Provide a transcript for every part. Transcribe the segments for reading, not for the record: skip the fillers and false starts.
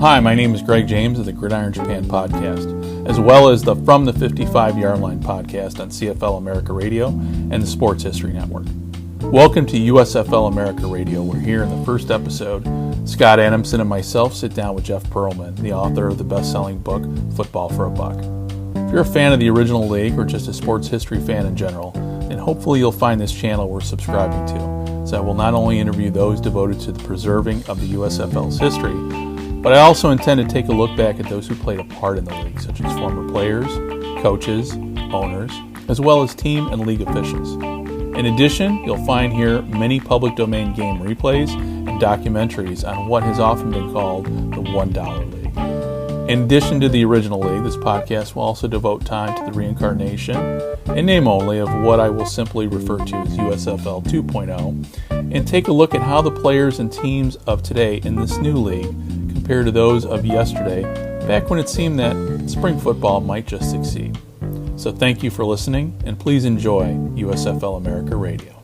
Hi, my name is Greg James of the Gridiron Japan podcast, as well as the From the 55-Yard Line podcast on CFL America Radio and the Sports History Network. Welcome to USFL America Radio, where here in the first episode, Scott Adamson and myself sit down with Jeff Pearlman, the author of the best-selling book, Football for a Buck. If you're a fan of the original league or just a sports history fan in general, then hopefully you'll find this channel worth subscribing to, so I will not only interview those devoted to the preserving of the USFL's history, but I also intend to take a look back at those who played a part in the league, such as former players, coaches, owners, as well as team and league officials. In addition, you'll find here many public domain game replays and documentaries on what has often been called the $1 League. In addition to the original league, this podcast will also devote time to the reincarnation, in name only, of what I will simply refer to as USFL 2.0, and take a look at how the players and teams of today in this new league compared to those of yesterday, back when it seemed that spring football might just succeed. So thank you for listening, and please enjoy USFL America Radio.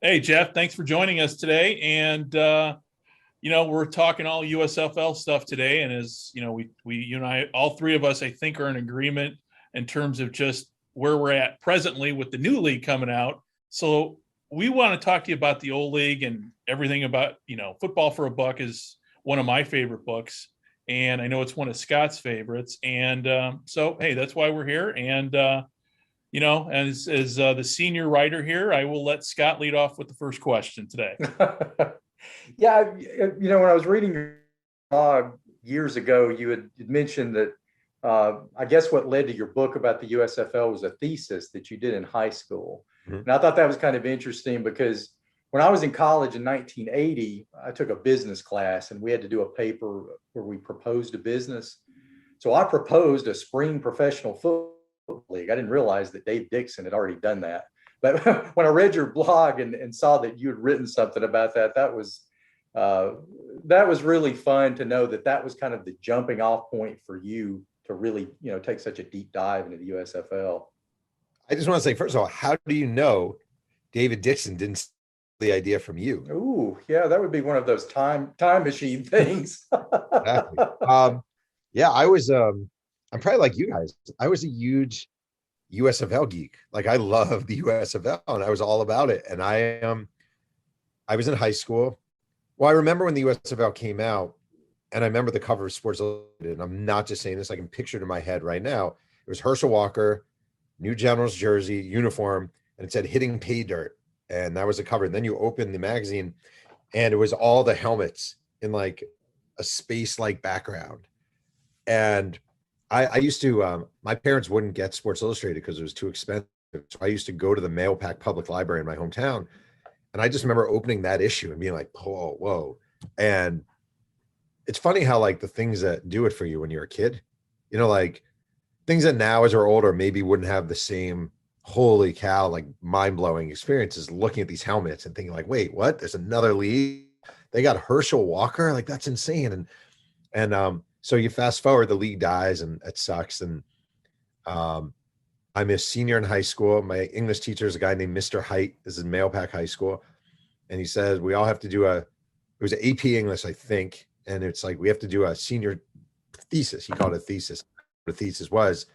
Hey, Jeff, thanks for joining us today. And, we're talking all USFL stuff today. And as you know, you and I, all three of us, I think, are in agreement in terms of just where we're at presently with the new league coming out. So we want to talk to you about the old league and everything about, Football for a Buck is one of my favorite books. And I know it's one of Scott's favorites. And so, hey, that's why we're here. And, as the senior writer here, I will let Scott lead off with the first question today. Yeah, when I was reading your blog years ago, you had mentioned that I guess what led to your book about the USFL was a thesis that you did in high school. Mm-hmm. And I thought that was kind of interesting because when I was in college in 1980, I took a business class and we had to do a paper where we proposed a business. So I proposed a spring professional football league. I didn't realize that Dave Dixon had already done that. But when I read your blog and saw that you had written something about that, that was really fun to know that was kind of the jumping off point for you to really, take such a deep dive into the USFL. I just want to say, first of all, how do you know David Dixon didn't steal the idea from you? Ooh, yeah, that would be one of those time machine things. Exactly. Yeah, I was I'm probably like you guys. I was a huge USFL geek. Like I love the USFL and I was all about it. And I was in high school. Well, I remember when the USFL came out and I remember the cover of Sports Illustrated. And I'm not just saying this, I can picture it in my head right now. It was Herschel Walker, New Generals jersey, uniform, and it said hitting pay dirt. And that was the cover. And then you open the magazine and it was all the helmets in like a space-like background. And I used to, my parents wouldn't get Sports Illustrated because it was too expensive. So I used to go to the Mail Pack Public Library in my hometown. And I just remember opening that issue and being like, oh, whoa. And it's funny how like the things that do it for you when you're a kid, like things that now as we're older maybe wouldn't have the same holy cow, like mind-blowing experiences looking at these helmets and thinking like, wait, what? There's another league. They got Herschel Walker. Like that's insane. And so you fast forward, the league dies and it sucks. And I'm a senior in high school. My English teacher is a guy named Mr. Height. This is Mail Pack High School. And he says, we all have to do it was an AP English, I think. And it's like, we have to do a senior thesis. He called it a thesis. The thesis was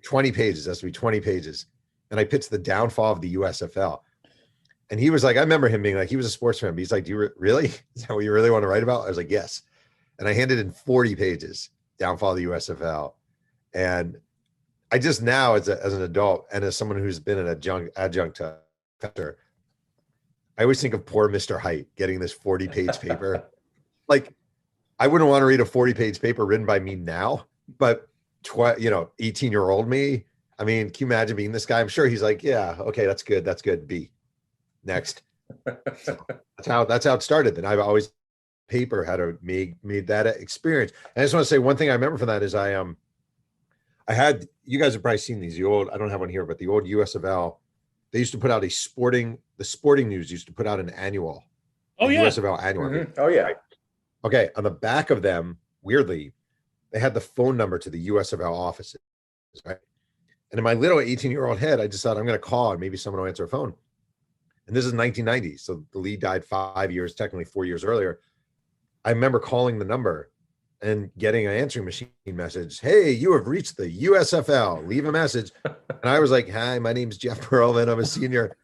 20 pages. That's to be 20 pages. And I pitched the downfall of the USFL. And he was like, I remember him being like, he was a sports fan, but he's like, do you really? Is that what you really want to write about? I was like, yes. And I handed in 40 pages, downfall of the USFL. And I just now, as an adult and as someone who's been an adjunct to professor, I always think of poor Mr. Height getting this 40-page paper. Like, I wouldn't want to read a 40-page paper written by me now, but 18-year-old me, I mean, can you imagine being this guy? I'm sure he's like, yeah, okay, that's good. That's good. B. Next. So that's how it started. And I've always paper how to made that experience. And I just want to say one thing I remember from that is I had, you guys have probably seen these, the old, I don't have one here, but the old USFL, they used to put out the sporting news used to put out an annual. Oh, yeah. USFL annual. Mm-hmm. Oh, yeah. Okay. On the back of them, weirdly, they had the phone number to the USFL offices, right? And in my little 18-year-old head, I just thought, I'm going to call and maybe someone will answer a phone. And this is 1990. So the league died 5 years, technically 4 years earlier. I remember calling the number and getting an answering machine message. Hey, you have reached the USFL. Leave a message. And I was like, hi, my name's Jeff Pearlman. I'm a senior.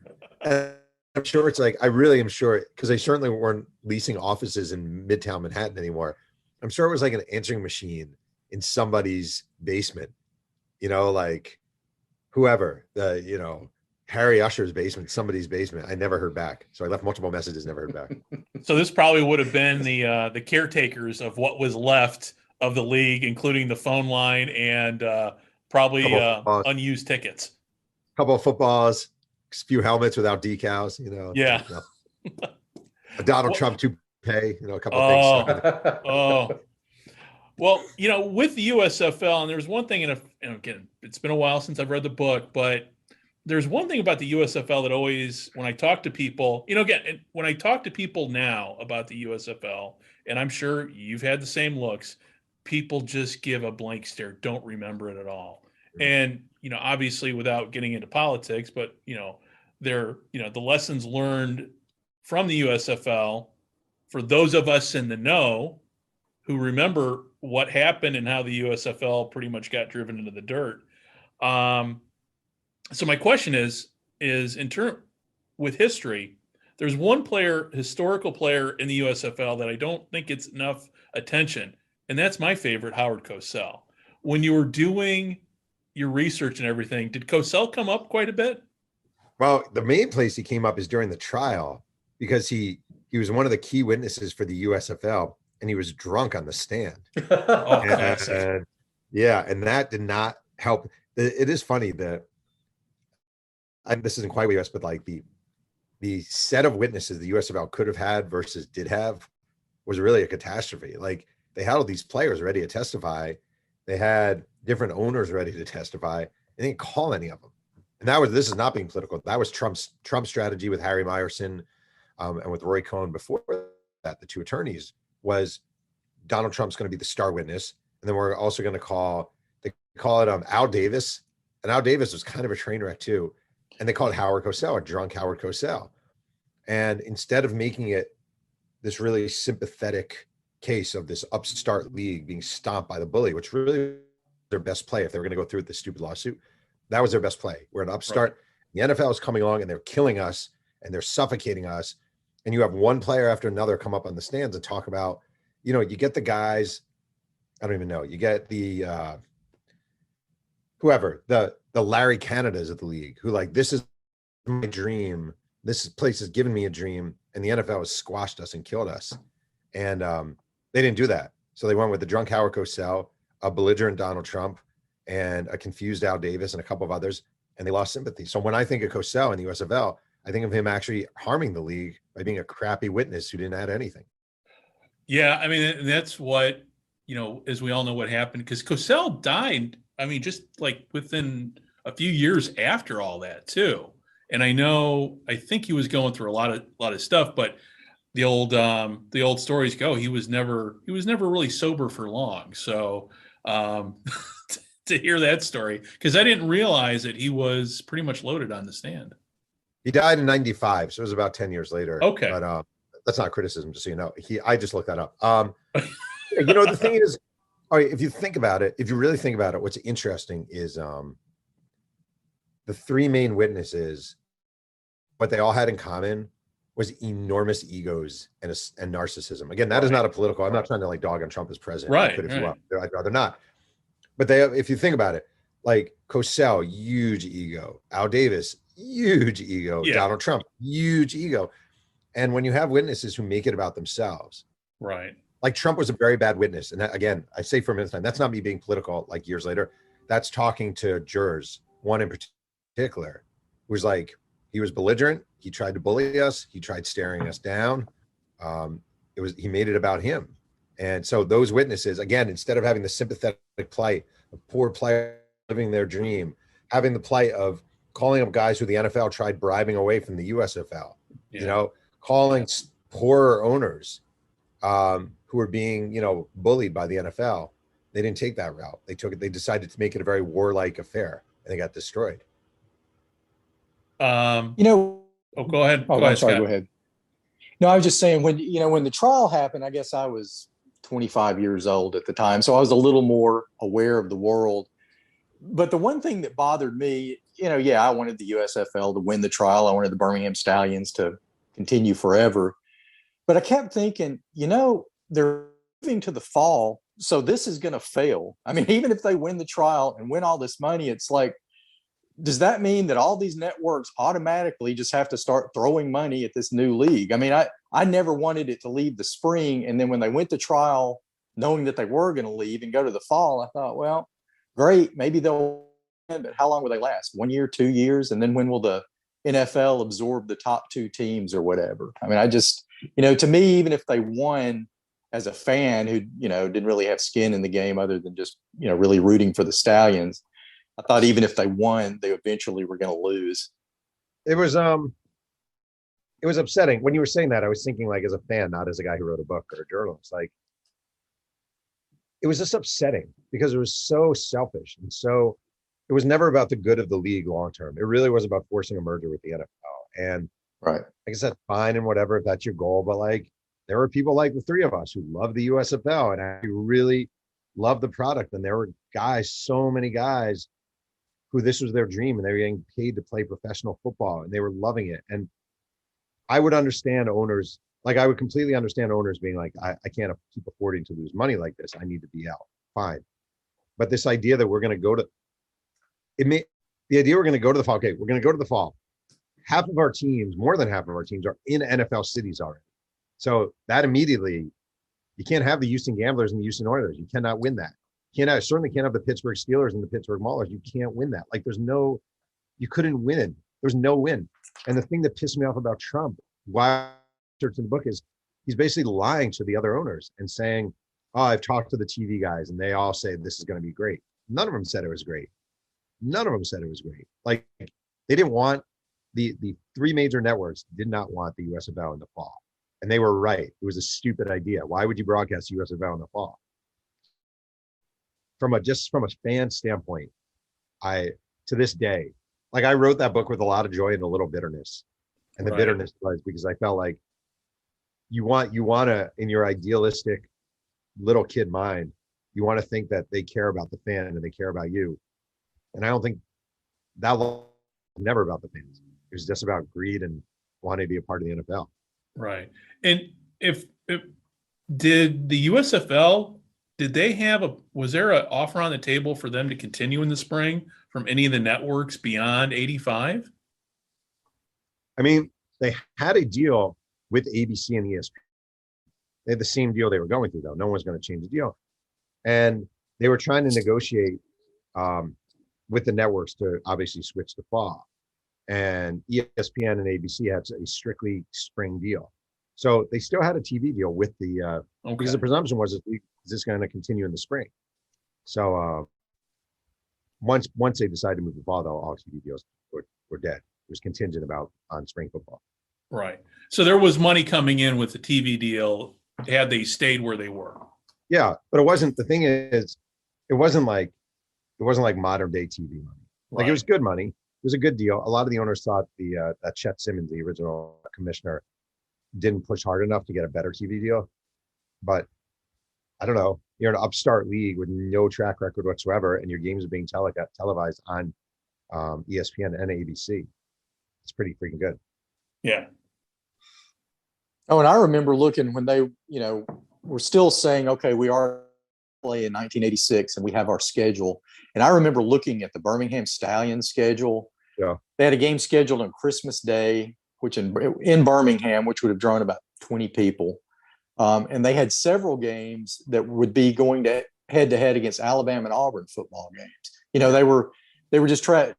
And I'm sure it's like, I really am sure, because they certainly weren't leasing offices in Midtown Manhattan anymore. I'm sure it was like an answering machine in somebody's basement, like whoever, Harry Usher's basement, somebody's basement. I never heard back. So I left multiple messages, never heard back. So this probably would have been the caretakers of what was left of the league, including the phone line and probably unused tickets. A couple of footballs, a few helmets without decals, Yeah. A Donald Trump toupee, a couple of things. Oh. Well, with the USFL, and there's one thing, and again, it's been a while since I've read the book, but there's one thing about the USFL that always, when I talk to people, when I talk to people now about the USFL, and I'm sure you've had the same looks, people just give a blank stare, don't remember it at all. And, obviously without getting into politics, but, the lessons learned from the USFL, for those of us in the know who remember what happened and how the USFL pretty much got driven into the dirt. So my question is in turn with history, there's one historical player in the USFL that I don't think gets enough attention, and that's my favorite, Howard Cosell. When you were doing your research and everything, did Cosell come up quite a bit? Well, the main place he came up is during the trial, because he was one of the key witnesses for the USFL, and he was drunk on the stand. And that did not help. It is funny that, and this isn't quite US, but like the set of witnesses the USFL could have had versus did have was really a catastrophe. Like, they had all these players ready to testify. They had different owners ready to testify. They didn't call any of them. And this is not being political. That was Trump's strategy with Harry Meyerson and with Roy Cohn before that, the two attorneys, was Donald Trump's going to be the star witness. And then we're also going to they call it Al Davis. And Al Davis was kind of a train wreck too. And they called Howard Cosell, a drunk Howard Cosell. And instead of making it this really sympathetic case of this upstart league being stomped by the bully, which really their best play, if they were going to go through with this stupid lawsuit, that was their best play. We're an upstart. Right. The NFL is coming along and they're killing us and they're suffocating us. And you have one player after another come up on the stands and talk about, you get the guys, I don't even know, you get the whoever, the Larry Canadas of the league, who like, this is my dream. This place has given me a dream, and the NFL has squashed us and killed us. And they didn't do that. So they went with the drunk Howard Cosell, a belligerent Donald Trump, and a confused Al Davis and a couple of others, and they lost sympathy. So when I think of Cosell in the USFL, I think of him actually harming the league by being a crappy witness who didn't add anything. Yeah, I mean, that's what, as we all know what happened, because Cosell died, I mean, just like within a few years after all that too. And I think he was going through a lot of stuff, but the old stories go, he was never really sober for long. So to hear that story, because I didn't realize that he was pretty much loaded on the stand. He died in 95, so it was about 10 years later. Okay. But that's not criticism, just so you know. I just looked that up. The thing is, all right, if you really think about it, what's interesting is the three main witnesses, what they all had in common was enormous egos and narcissism. Again, that is not a political, I'm not trying to like dog on Trump as president. Right. I could if you want. I'd rather not. But if you think about it, like Cosell, huge ego. Al Davis, huge ego. Yeah. Donald Trump, huge ego. And when you have witnesses who make it about themselves, right? Like Trump was a very bad witness. And that, again, I say for a minute time, that's not me being political like years later. That's talking to jurors one in particular, was like, he was belligerent. He tried to bully us. He tried staring us down. He made it about him. And so those witnesses, again, instead of having the sympathetic plight of poor players living their dream, having the plight of calling up guys who the NFL tried bribing away from the USFL, calling poorer owners who were being, bullied by the NFL. They didn't take that route. They decided to make it a very warlike affair, and they got destroyed. Go ahead. Oh, I'm sorry. Scott. Go ahead. No, I was just saying when the trial happened, I guess I was 25 years old at the time. So I was a little more aware of the world. But the one thing that bothered me, I wanted the USFL to win the trial. I wanted the Birmingham Stallions to continue forever. But I kept thinking, they're moving to the fall. So this is going to fail. I mean, even if they win the trial and win all this money, it's like, does that mean that all these networks automatically just have to start throwing money at this new league? I mean, I never wanted it to leave the spring. And then when they went to trial, knowing that they were going to leave and go to the fall, I thought, well, great, maybe they'll win, but how long will they last? 1 year, 2 years? And then when will the NFL absorb the top two teams or whatever? I mean, I just, to me, even if they won as a fan who, didn't really have skin in the game other than just, really rooting for the Stallions, I thought even if they won, they eventually were going to lose. It was upsetting. When you were saying that, I was thinking like as a fan, not as a guy who wrote a book or a journalist. Like, it was just upsetting because it was so selfish. And so it was never about the good of the league long term. It really was about forcing a merger with the NFL. And right, I guess that's fine and whatever if that's your goal. But like, there were people like the three of us who love the USFL and actually really love the product. And there were guys, so many guys who this was their dream and they were getting paid to play professional football and they were loving it. And I would understand owners, like I would completely understand owners being like, I can't keep affording to lose money like this. I need to be out. Fine. But this idea that we're going to go to the fall. Okay, we're going to go to the fall. Half of our teams, more than half of our teams, are in NFL cities already. So that immediately, you can't have the Houston Gamblers and the Houston Oilers. You cannot win that. Certainly can't have the Pittsburgh Steelers and the Pittsburgh Maulers. You can't win that. Like you couldn't win. There's no win. And the thing that pissed me off about Trump, why I searched in the book, is he's basically lying to the other owners and saying, oh, I've talked to the TV guys and they all say this is going to be great. None of them said it was great. Like, they didn't want the three major networks did not want the USFL in the fall. And they were right. It was a stupid idea. Why would you broadcast USFL in the fall? From a fan standpoint, to this day, like I wrote that book with a lot of joy and a little bitterness. And the bitterness was because I felt like you want to, in your idealistic little kid mind, you want to think that they care about the fan and they care about you. And I don't think that was never about the fans. It was just about greed and wanting to be a part of the NFL. Right. And if did the USFL, was there an offer on the table for them to continue in the spring from any of the networks beyond 85? I mean, they had a deal with ABC and ESPN. They had the same deal they were going through, though. No one's going to change the deal. And they were trying to negotiate with the networks to obviously switch to fall. And ESPN and ABC had a strictly spring deal. So they still had a TV deal with the because the presumption was, is this going to continue in the spring? So once they decided to move the fall, though, all TV deals were dead. It was contingent on spring football. Right. So there was money coming in with the TV deal had they stayed where they were. Yeah, but it wasn't. The thing is, it wasn't like modern day TV money. Like, it was good money. It was a good deal. A lot of the owners thought that Chet Simmons, the original commissioner, didn't push hard enough to get a better TV deal. But I don't know. You're an upstart league with no track record whatsoever, and your games are being televised on ESPN and ABC. It's pretty freaking good. Yeah. Oh, and I remember looking when they, were still saying, okay, we are play in 1986 and we have our schedule. And I remember looking at the Birmingham Stallions schedule. Yeah. They had a game scheduled on Christmas Day, which in Birmingham, which would have drawn about 20 people. And they had several games that would be going to head against Alabama and Auburn football games. They were just trying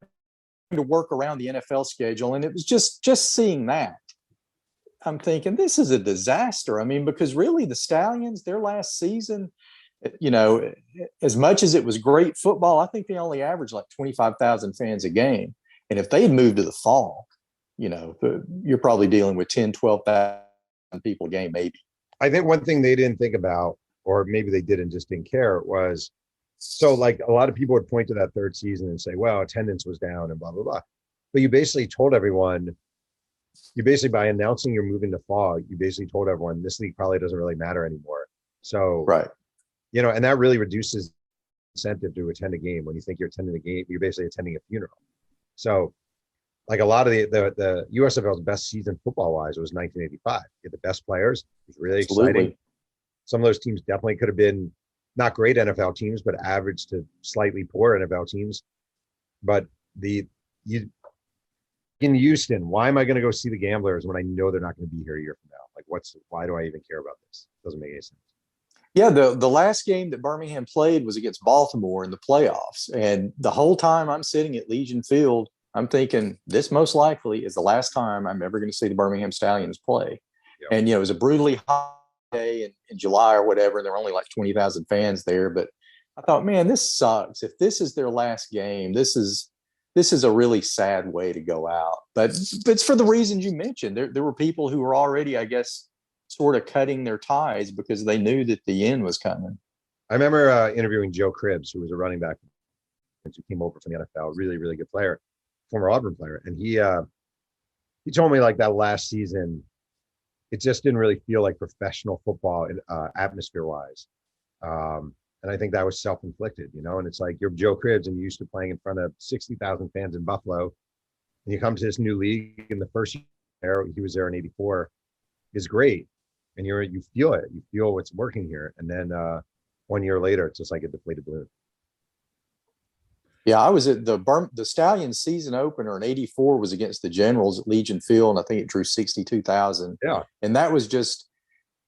to work around the NFL schedule. And it was just seeing that, I'm thinking this is a disaster. I mean, because really the Stallions, their last season, as much as it was great football, I think they only averaged like 25,000 fans a game. And if they had moved to the fall, you're probably dealing with 10, 12,000 people a game, maybe. I think one thing they didn't think about, or maybe they did and just didn't care, was so like a lot of people would point to that third season and say, well, attendance was down and blah, blah, blah. But you basically told everyone, by announcing you're moving to fall, you basically told everyone this league probably doesn't really matter anymore. So, right. And that really reduces incentive to attend a game. When you think you're attending the game, you're basically attending a funeral. So like a lot of the USFL's best season football wise was 1985. You had the best players. It was really exciting. Some of those teams definitely could have been not great NFL teams, but average to slightly poor NFL teams. But in Houston, why am I going to go see the Gamblers when I know they're not going to be here a year from now? Like, why do I even care about this? Doesn't make any sense. Yeah, the last game that Birmingham played was against Baltimore in the playoffs. And the whole time I'm sitting at Legion Field, I'm thinking this most likely is the last time I'm ever going to see the Birmingham Stallions play. Yep. And, it was a brutally hot day in July or whatever, and there were only like 20,000 fans there. But I thought, man, this sucks. If this is their last game, this is a really sad way to go out. But it's for the reasons you mentioned. There were people who were already, I guess, sort of cutting their ties because they knew that the end was coming. I remember interviewing Joe Cribbs, who was a running back who came over from the NFL, really, really good player, former Auburn player. And he told me like that last season, it just didn't really feel like professional football atmosphere wise. And I think that was self-inflicted, and it's like you're Joe Cribbs and you're used to playing in front of 60,000 fans in Buffalo. And you come to this new league, and the first year he was there in 84 is great. And you feel it, you feel what's working here. And then 1 year later, it's just like a deflated balloon. Yeah, I was at the Stallions season opener in 84 was against the Generals at Legion Field, and I think it drew 62,000. Yeah. And that was just,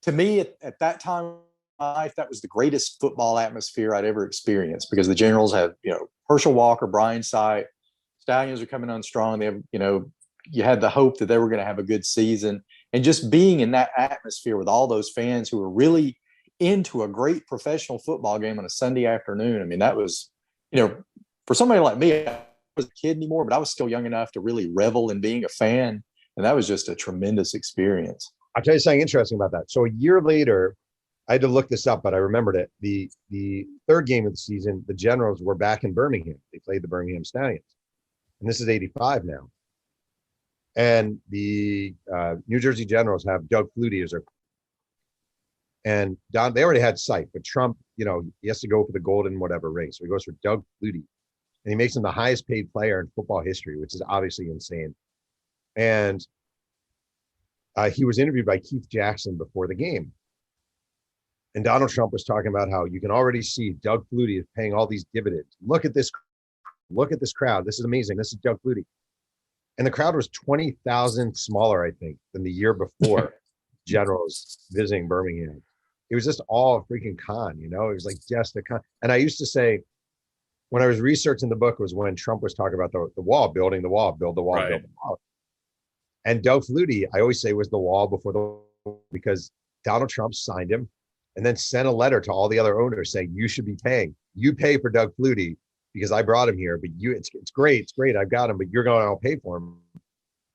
to me, at that time in my life, that was the greatest football atmosphere I'd ever experienced, because the Generals had, Herschel Walker, Brian Sight, Stallions are coming on strong. They have, you had the hope that they were going to have a good season. And just being in that atmosphere with all those fans who were really into a great professional football game on a Sunday afternoon. I mean, that was, for somebody like me, I wasn't a kid anymore, but I was still young enough to really revel in being a fan. And that was just a tremendous experience. I'll tell you something interesting about that. So a year later, I had to look this up, but I remembered it. The third game of the season, the Generals were back in Birmingham. They played the Birmingham Stallions. And this is 85 now. And the New Jersey Generals have Doug Flutie as their, and they already had Sight, but Trump, he has to go for the golden whatever ring. So he goes for Doug Flutie, and he makes him the highest paid player in football history, which is obviously insane. And he was interviewed by Keith Jackson before the game. And Donald Trump was talking about how you can already see Doug Flutie is paying all these dividends. Look at this crowd. This is amazing. This is Doug Flutie. And the crowd was 20,000 smaller, I think, than the year before Generals visiting Birmingham. It was just all a freaking con, it was like just a con. And I used to say, when I was researching the book, was when Trump was talking about the wall, building the wall, build the wall, right. Build the wall. And Doug Flutie, I always say, was the wall before the wall, because Donald Trump signed him and then sent a letter to all the other owners saying, you should be paying. You pay for Doug Flutie, because I brought him here, but it's great. It's great. I've got him, but you're going to pay for him.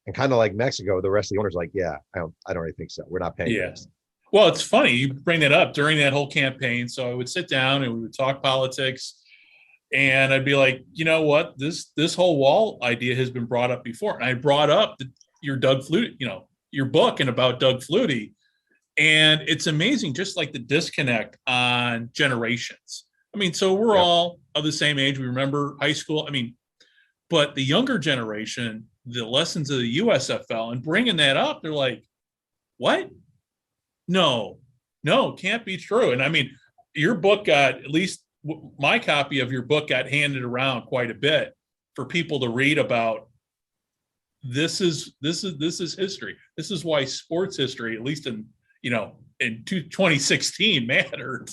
And kind of like Mexico, the rest of the owners are like, yeah, I don't really think so. We're not paying. Yeah. Well, it's funny you bring that up during that whole campaign. So I would sit down and we would talk politics, and I'd be like, you know what, this whole wall idea has been brought up before. And I brought up your Doug Flutie, your book and about Doug Flutie. And it's amazing, just like the disconnect on generations. I mean, so we're all of the same age. We remember high school. I mean, but the younger generation, the lessons of the USFL and bringing that up, they're like, what? No, can't be true. And I mean, your book got, at least my copy of your book got handed around quite a bit for people to read about. This is history. This is why sports history, at least in 2016, mattered.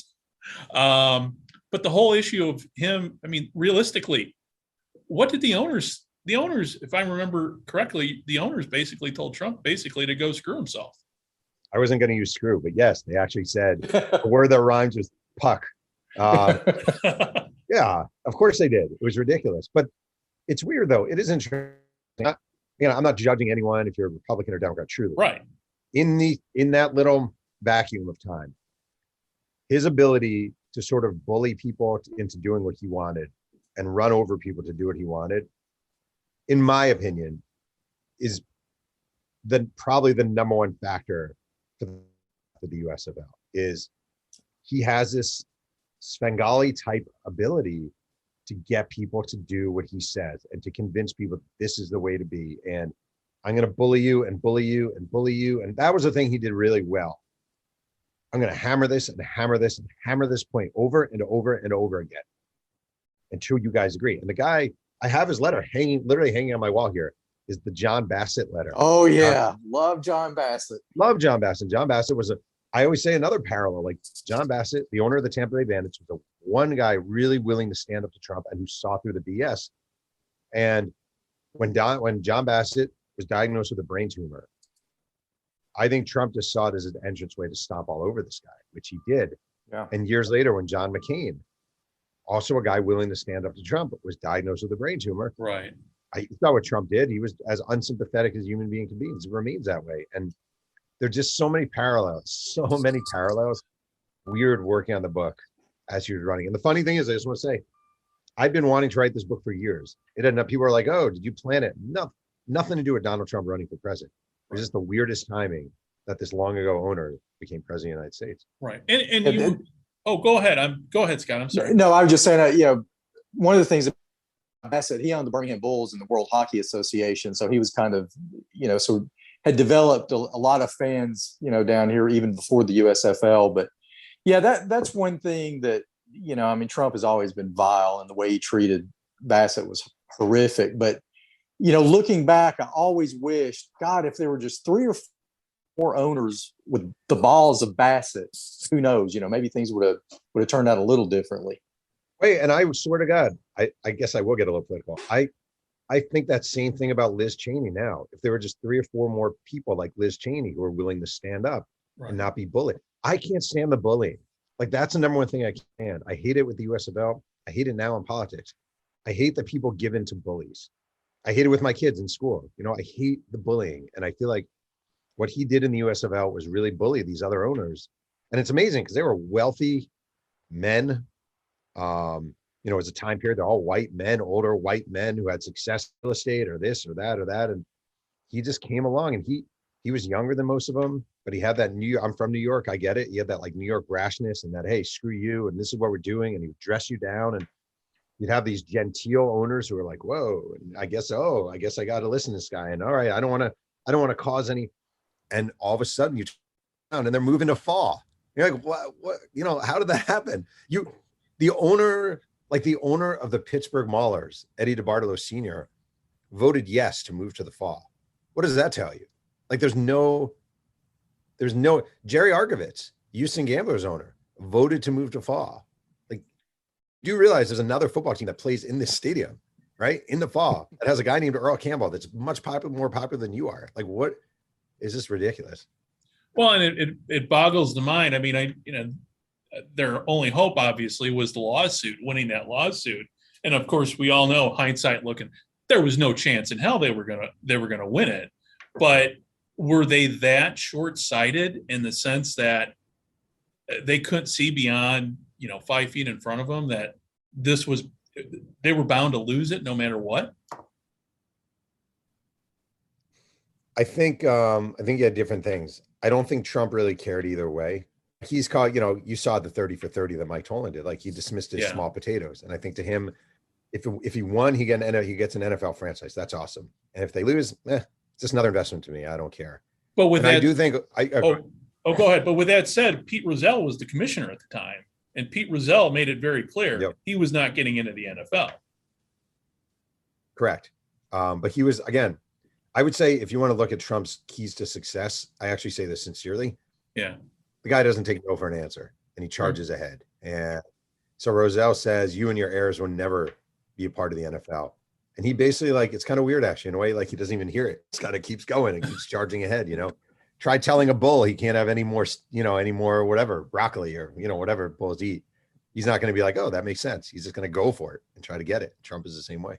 But the whole issue of him, I mean, realistically, what did the owners the owners, if I remember correctly, the owners basically told Trump basically to go screw himself. I wasn't going to use screw, but yes, they actually said the word that rhymes with puck. Yeah, of course they did. It was ridiculous, but it's weird though. It is interesting. I'm not judging anyone if you're a Republican or Democrat, truly. Right. In that little vacuum of time, his ability to sort of bully people into doing what he wanted and run over people to do what he wanted, in my opinion, is probably the number one factor for the USFL. Is he has this Svengali type ability to get people to do what he says and to convince people this is the way to be. And I'm going to bully you and bully you and bully you. And that was the thing he did really well. I'm going to hammer this and hammer this and hammer this point over and over and over again until you guys agree. And the guy, I have his letter literally hanging on my wall here, is the John Bassett letter. Oh yeah. Love John Bassett. Love John Bassett. John Bassett was I always say another parallel, like John Bassett, the owner of the Tampa Bay Bandits, was the one guy really willing to stand up to Trump and who saw through the BS. And when John Bassett was diagnosed with a brain tumor, I think Trump just saw it as an entranceway to stomp all over this guy, which he did. Yeah. And years later, when John McCain, also a guy willing to stand up to Trump, was diagnosed with a brain tumor. Right. I saw what Trump did. He was as unsympathetic as a human being can be. It remains that way. And there's just so many parallels. Weird working on the book as he was running. And the funny thing is, I just want to say, I've been wanting to write this book for years. It ended up, people are like, oh, did you plan it? No, nothing to do with Donald Trump running for president. It was just the weirdest timing that this long ago owner became president of the United States. Right. Go ahead. Go ahead, Scott. I'm sorry. No, I was just saying, one of the things that Bassett, he owned the Birmingham Bulls in the World Hockey Association. So he was kind of, so had developed a lot of fans, down here even before the USFL. But yeah, that's one thing that, Trump has always been vile, and the way he treated Bassett was horrific. But, looking back, I always wished, God, if there were just 3 or 4 owners with the balls of Bassett, who knows, maybe things would have turned out a little differently. Wait, and I swear to God, I guess I will get a little political. I think that same thing about Liz Cheney now. If there were just 3 or 4 more people like Liz Cheney who are willing to stand up and not be bullied. I can't stand the bullying. Like, that's the number one thing I can. I hate it with the USFL. I hate it now in politics. I hate that people give in to bullies. I hate it with my kids in school. I hate the bullying. And I feel like what he did in the USFL was really bully these other owners. And it's amazing because they were wealthy men. It was a time period, they're all white men, older white men who had success in real estate or this or that or that. And he just came along, and he was younger than most of them, but he had that I'm from New York, I get it. He had that like New York brashness and that, hey, screw you, and this is what we're doing. And he would dress you down, and you'd have these genteel owners who are like, whoa, and I guess I got to listen to this guy. And all right, I don't want to cause any. And all of a sudden you turn around and they're moving to fall. You're like, what, how did that happen? The owner of the Pittsburgh Maulers, Eddie DeBartolo Sr., voted yes to move to the fall. What does that tell you? Like, there's no Jerry Argovitz, Houston Gamblers owner, voted to move to fall. Like, do you realize there's another football team that plays in this stadium, right? In the fall, that has a guy named Earl Campbell that's much more popular than you are. Like, what is this ridiculous? Well, and it boggles the mind. I mean, their only hope, obviously, was the lawsuit, winning that lawsuit. And of course, we all know, hindsight looking, there was no chance in hell they were gonna win it. But were they that short-sighted in the sense that they couldn't see beyond, 5 feet in front of them, that they were bound to lose it no matter what? I think you had different things. I don't think Trump really cared either way. He's called, you saw the 30 for 30 that Mike Tolan did. Like, he dismissed his small potatoes. And I think to him, if he won, he gets an NFL franchise. That's awesome. And if they lose, it's just another investment to me. I don't care. But with that, I do think. Go ahead. But with that said, Pete Rozelle was the commissioner at the time, and Pete Rozelle made it very clear he was not getting into the NFL. Correct. But he was, again, I would say, if you want to look at Trump's keys to success, I actually say this sincerely. Yeah. The guy doesn't take no for an answer, and he charges ahead. And so Rozelle says, you and your heirs will never be a part of the NFL. And he basically, like, it's kind of weird actually in a way, like he doesn't even hear it. It's kind of keeps going and keeps charging ahead, you know. Try telling a bull he can't have any more, you know, any more whatever, broccoli or, you know, whatever bulls eat. He's not going to be like, oh, that makes sense. He's just going to go for it and try to get it. Trump is the same way.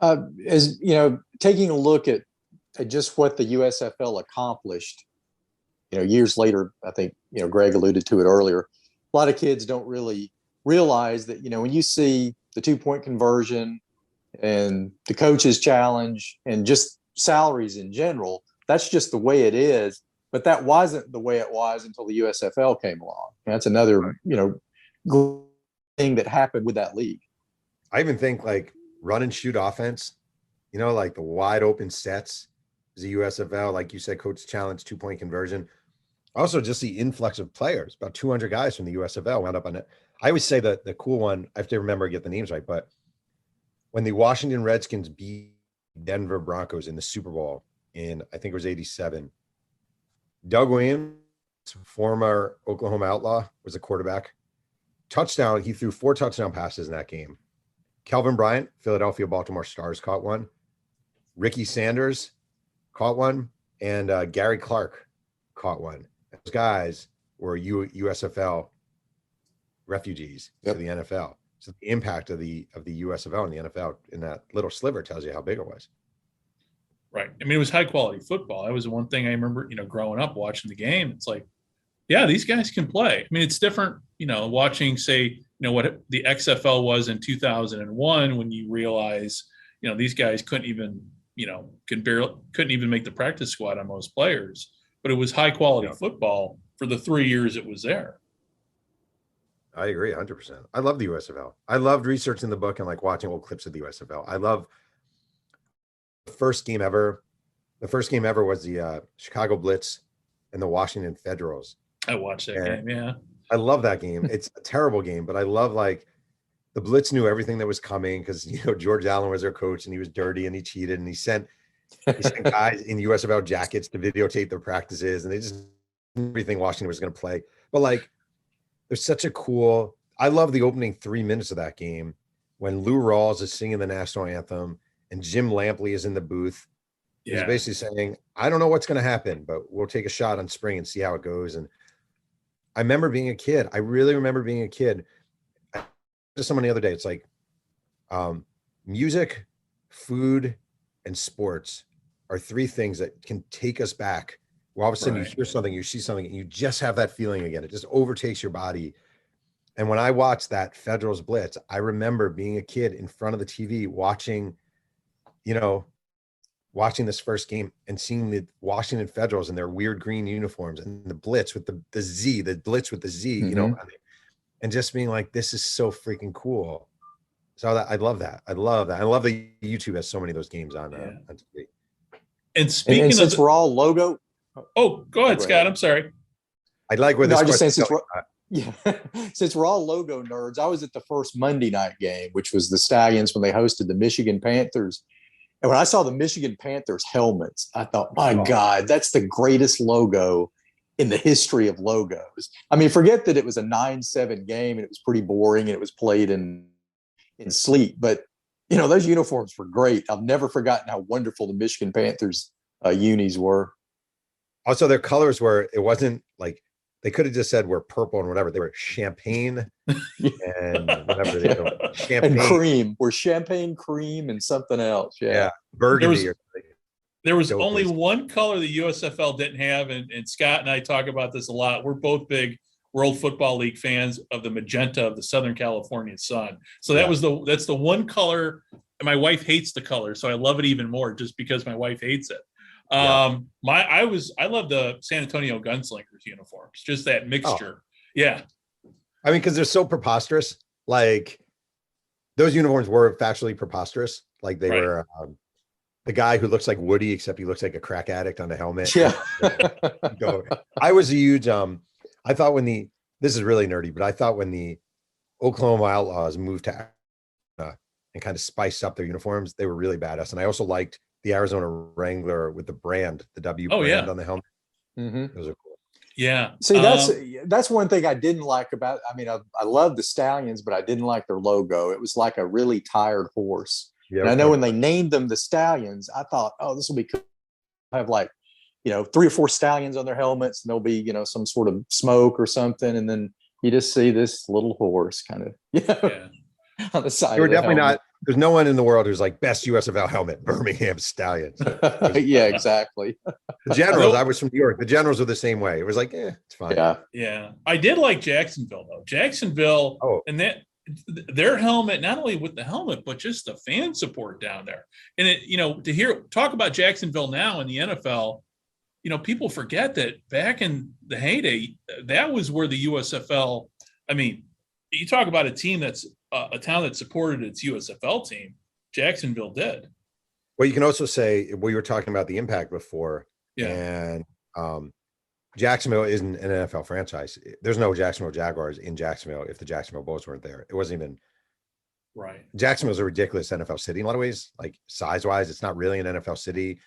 As you know, taking a look at just what the USFL accomplished, you know, years later, I think, you know, Greg alluded to it earlier. A lot of kids don't really realize that, you know, when you see the 2-point conversion and the coaches challenge and just salaries in general, that's just the way it is. But that wasn't the way it was until the USFL came along. And that's another, you know, thing that happened with that league. I even think like run and shoot offense, you know, like the wide open sets is a USFL, like you said, coach challenge, 2-point conversion. Also just the influx of players, about 200 guys from the USFL wound up on it. I always say that the cool one, I have to remember to get the names right, but when the Washington Redskins beat Denver Broncos in the Super Bowl in, I think it was 87, Doug Williams, former Oklahoma Outlaw, was a quarterback. Touchdown, he threw 4 touchdown passes in that game. Kelvin Bryant, Philadelphia Baltimore Stars, caught one. Ricky Sanders caught one. And Gary Clark caught one. Those guys were USFL refugees to the NFL. So the impact of the USFL and the NFL in that little sliver tells you how big it was. Right. I mean, it was high quality football. That was the one thing I remember, you know, growing up watching the game. It's like, yeah, these guys can play. I mean, it's different, you know, watching, say, you know, what the XFL was in 2001 when you realize, you know, these guys couldn't even, you know, couldn't even make the practice squad on most players. But it was high quality football for the 3 years it was there. I agree 100%. I love the USFL. I loved researching the book and like watching old clips of the USFL. I love the first game ever. The first game ever was the Chicago Blitz and the Washington Federals. I watched that game. Yeah. I love that game. It's a terrible game, but I love like the Blitz knew everything that was coming because, you know, George Allen was their coach and he was dirty and he cheated and he sent guys in USFL jackets to videotape their practices and they just everything Washington was going to play. But like, there's such a cool, I love the opening 3 minutes of that game when Lou Rawls is singing the national anthem and Jim Lampley is in the booth. Yeah. He's basically saying, I don't know what's going to happen, but we'll take a shot on spring and see how it goes. And I remember being a kid. I really remember being a kid. Just someone the other day, it's like music, food, and sports are 3 things that can take us back. Where all of a sudden you hear something, you see something, and you just have that feeling again. It just overtakes your body. And when I watched that Federals Blitz, I remember being a kid in front of the TV watching, you know, watching this first game and seeing the Washington Federals in their weird green uniforms and the Blitz with the Z, the Blitz with the Z, you know, and just being like, this is so freaking cool. So I love that. I love that. I love that YouTube has so many of those games on TV. And speaking of, since we're all logo. Oh, go ahead, Scott. I'm sorry. I'd like where this. I just saying since we're all logo nerds, I was at the first Monday night game, which was the Stallions when they hosted the Michigan Panthers. And when I saw the Michigan Panthers helmets, I thought, my God, that's the greatest logo in the history of logos. I mean, forget that it was a 9-7 game and it was pretty boring and it was played in sleet. But, you know, those uniforms were great. I've never forgotten how wonderful the Michigan Panthers unis were. Also, their colors were, it wasn't like, they could have just said we're purple and whatever. They were champagne and whatever they were. Champagne. And cream. We're champagne, cream, and something else. Yeah. Burgundy. There was only one color the USFL didn't have, and Scott and I talk about this a lot. We're both big World Football League fans of the magenta of the Southern California sun. So that's the one color, and my wife hates the color, so I love it even more just because my wife hates it. I love the San Antonio Gunslingers uniforms, just that mixture. Yeah. I mean, because they're so preposterous. Like those uniforms were factually preposterous. Like they were the guy who looks like Woody, except he looks like a crack addict on the helmet. Yeah. I was a huge, I thought this is really nerdy, but I thought when the Oklahoma Outlaws moved to and kind of spiced up their uniforms, they were really badass. And I also liked the Arizona Wrangler with the brand, the W brand on the helmet. Mm-hmm. Those are cool. Yeah. See, that's one thing I didn't like about. I mean, I love the Stallions, but I didn't like their logo. It was like a really tired horse. Yeah, and I know when they named them the Stallions, I thought, oh, this will be cool. Have like, 3 or 4 stallions on their helmets, and there'll be, some sort of smoke or something, and then you just see this little horse kind of, on the side. You were definitely not. There's no one in the world who's like best USFL helmet, Birmingham Stallions. Yeah, exactly. The Generals, I was from New York. The Generals were the same way. It was like, it's fine. Yeah. I did like Jacksonville though. Jacksonville, and that their helmet, not only with the helmet, but just the fan support down there. And it, to talk about Jacksonville now in the NFL, people forget that back in the heyday, that was where the USFL. I mean, you talk about a team that's a town that supported its USFL team. Jacksonville did. Well, you can also say we were talking about the impact before, and Jacksonville isn't an NFL franchise. There's no Jacksonville Jaguars in Jacksonville if the Jacksonville Bulls weren't there. It wasn't even right. Jacksonville's a ridiculous NFL city in a lot of ways, like size-wise. It's not really an NFL city.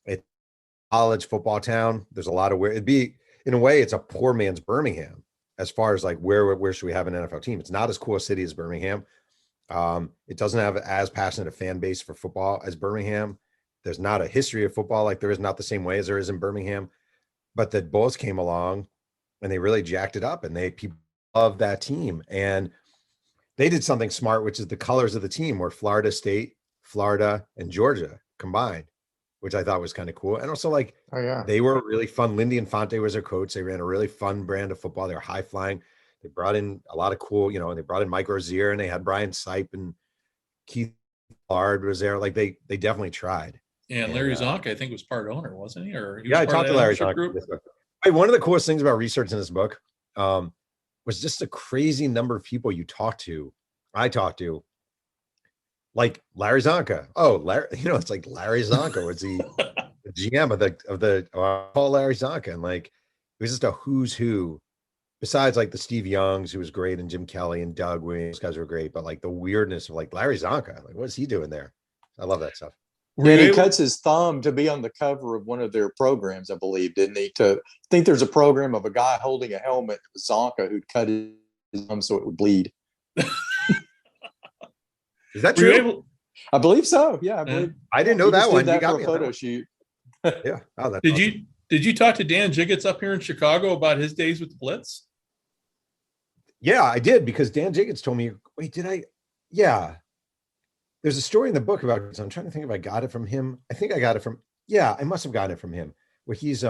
It's a college football town. There's a lot of it'd be, in a way, it's a poor man's Birmingham. As far as like where should we have an NFL team? It's not as cool a city as Birmingham. It doesn't have as passionate a fan base for football as Birmingham. There's not a history of football like there is, not the same way as there is in Birmingham. But the Bulls came along and they really jacked it up, and people love that team. And they did something smart, which is the colors of the team were Florida State, Florida, and Georgia combined, which I thought was kind of cool. And also, like, they were really fun. Lindy Infante was their coach. They ran a really fun brand of football. They were high flying. They brought in a lot of cool, they brought in Mike Rozier, and they had Brian Sipe and Keith Bard was there. Like they definitely tried. Yeah, and Larry Zonk, I think, was part owner, wasn't he? Or I talked to Larry Zonk. One of the coolest things about researching this book was just the crazy number of people I talked to, like Larry Zonka. Oh, Larry, it's like Larry Zonka was the GM of the Paul Larry Zonka, and like it was just a who's who. Besides like the Steve Youngs, who was great, and Jim Kelly and Doug Williams, those guys were great. But like the weirdness of like Larry Zonka, like what's he doing there? I love that stuff. And he cuts his thumb to be on the cover of one of their programs, I believe, didn't he? I think there's a program of a guy holding a helmet, Zonka, who'd cut his thumb so it would bleed. Is that true? I believe so. Yeah, I believe. I didn't know that one. Did that for a photo shoot. Yeah. Oh, that's did awesome. Did you talk to Dan Jiggets up here in Chicago about his days with the Blitz? Yeah, I did, because Dan Jiggets told me, wait, did I? Yeah. There's a story in the book about it. So I'm trying to think if I got it from him. I think I got it from, I must have gotten it from him, where he's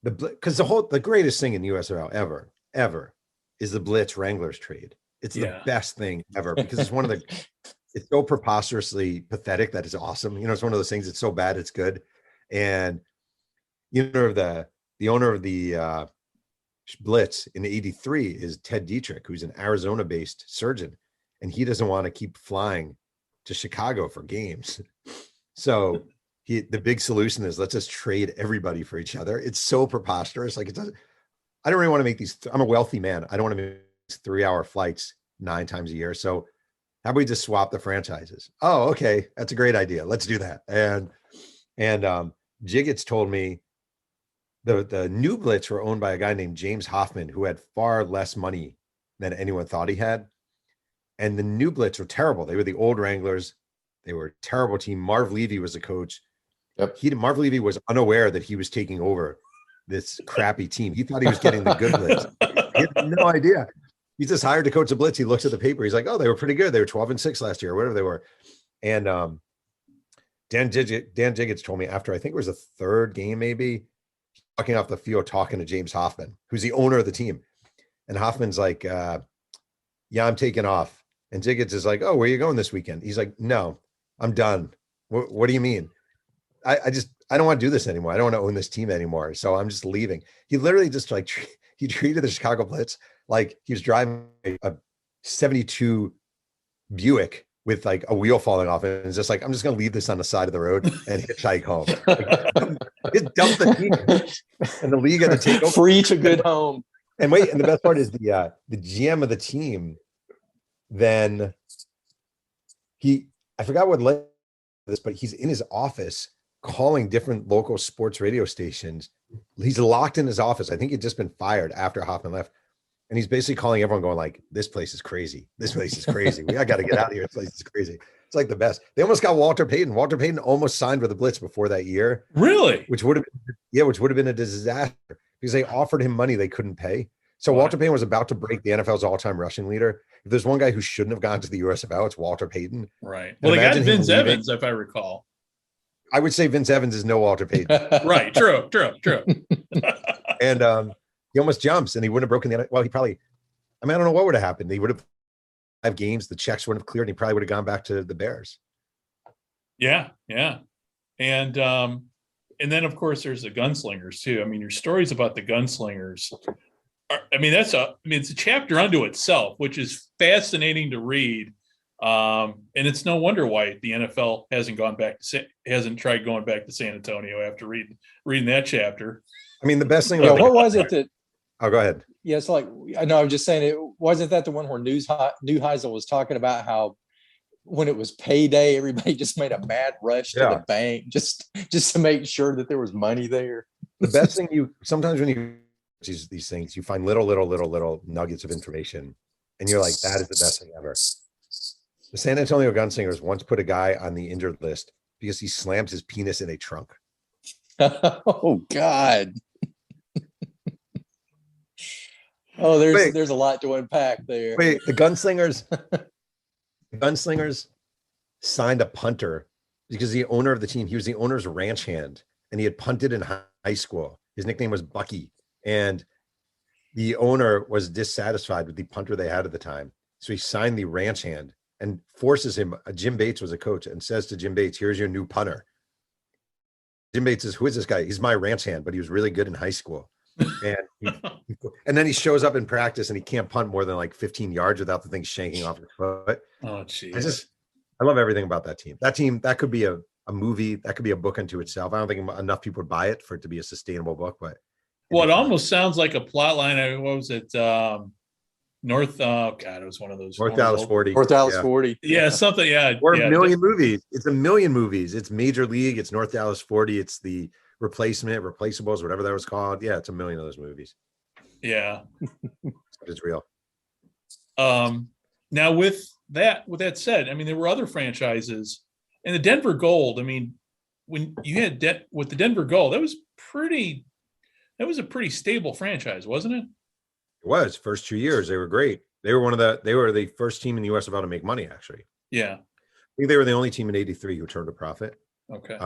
because the greatest thing in USFL ever is the Blitz Wranglers trade. It's the best thing ever, because it's one of the, it's so preposterously pathetic that it's awesome. It's one of those things. It's so bad, it's good. And the owner of the Blitz in '83 is Ted Dietrich, who's an Arizona-based surgeon, and he doesn't want to keep flying to Chicago for games. So the big solution is, let's just trade everybody for each other. It's so preposterous. Like, I don't really want to make these. I'm a wealthy man. I don't want to make these 3-hour flights 9 times a year. So how about we just swap the franchises? Oh, okay, that's a great idea. Let's do that. And Jiggets told me the new Blitz were owned by a guy named James Hoffman, who had far less money than anyone thought he had. And the new Blitz were terrible. They were the old Wranglers. They were a terrible team. Marv Levy was the coach. Yep. Marv Levy was unaware that he was taking over this crappy team. He thought he was getting the good Blitz. He had no idea. He just hired to coach the Blitz. He looks at the paper. He's like, oh, they were pretty good. They were 12-6 last year, or whatever they were. And Dan Jiggets told me after, I think it was the third game, maybe, walking off the field talking to James Hoffman, who's the owner of the team. And Hoffman's like, yeah, I'm taking off. And Jiggets is like, oh, where are you going this weekend? He's like, no, I'm done. What do you mean? I don't want to do this anymore. I don't want to own this team anymore. So I'm just leaving. He literally just he treated the Chicago Blitz like he was driving a 72 Buick with like a wheel falling off, and it's just like, I'm just going to leave this on the side of the road and hitchhike home. Just dump the team, and the league had to take over. Free to good home. And the best part is the GM of the team. Then I forgot what led to this, but he's in his office calling different local sports radio stations. He's locked in his office. I think he'd just been fired after Hoffman left. And he's basically calling everyone going like, this place is crazy. This place is crazy. I got to get out of here. This place is crazy. It's like the best. They almost got Walter Payton. Walter Payton almost signed with the Blitz before that year. Really? Which would have been a disaster because they offered him money they couldn't pay. So Wow. Walter Payton was about to break the NFL's all-time rushing leader. If there's one guy who shouldn't have gone to the USFL, it's Walter Payton. Right. Well, they got Vince Evans, if I recall. I would say Vince Evans is no Walter Payton. Right. True. And he almost jumps, and he wouldn't have broken the. Well, he probably. I mean, I don't know what would have happened. He would have 5 games. The checks wouldn't have cleared, and he probably would have gone back to the Bears. Yeah. And then of course there's the Gunslingers too. I mean, your stories about the Gunslingers it's a chapter unto itself, which is fascinating to read. And it's no wonder why the NFL hasn't tried going back to San Antonio after reading that chapter. I mean, the best thing. Yeah, what was it that? Oh, go ahead. Yeah, it's like I know. I'm just saying, it wasn't that the one where Neuheisel was talking about how when it was payday, everybody just made a mad rush to the bank just to make sure that there was money there. The best thing sometimes when you these things, you find little nuggets of information, and you're like, that is the best thing ever. The San Antonio Gunslingers once put a guy on the injured list because he slammed his penis in a trunk. Oh God. Oh, there's a lot to unpack there. Wait, the Gunslingers signed a punter because the owner of the team, he was the owner's ranch hand, and he had punted in high school. His nickname was Bucky, and the owner was dissatisfied with the punter they had at the time. So he signed the ranch hand and forces him. Jim Bates was a coach and says to Jim Bates, here's your new punter. Jim Bates says, who is this guy? He's my ranch hand, but he was really good in high school. And then he shows up in practice and he can't punt more than like 15 yards without the thing shanking off his foot. Oh, geez. I love everything about that team. That team, that could be a movie. That could be a book unto itself. I don't think enough people would buy it for it to be a sustainable book, but. Well, it almost sounds like a plot line. What was it? North, it was one of those. North Dallas 40. North Dallas 40. Yeah, something. Yeah. Or a million movies. It's a million movies. It's Major League. It's North Dallas 40. It's the Replaceables, whatever that was called. Yeah, it's a million of those movies. Yeah. It's real. Now with that said, I mean, there were other franchises, and the Denver Gold. I mean, when you had with the Denver Gold, that was a pretty stable franchise, wasn't it? It was. First 2 years, they were great. They were the first team in the USFL to make money, actually. Yeah. I think they were the only team in '83 who turned a profit. Okay.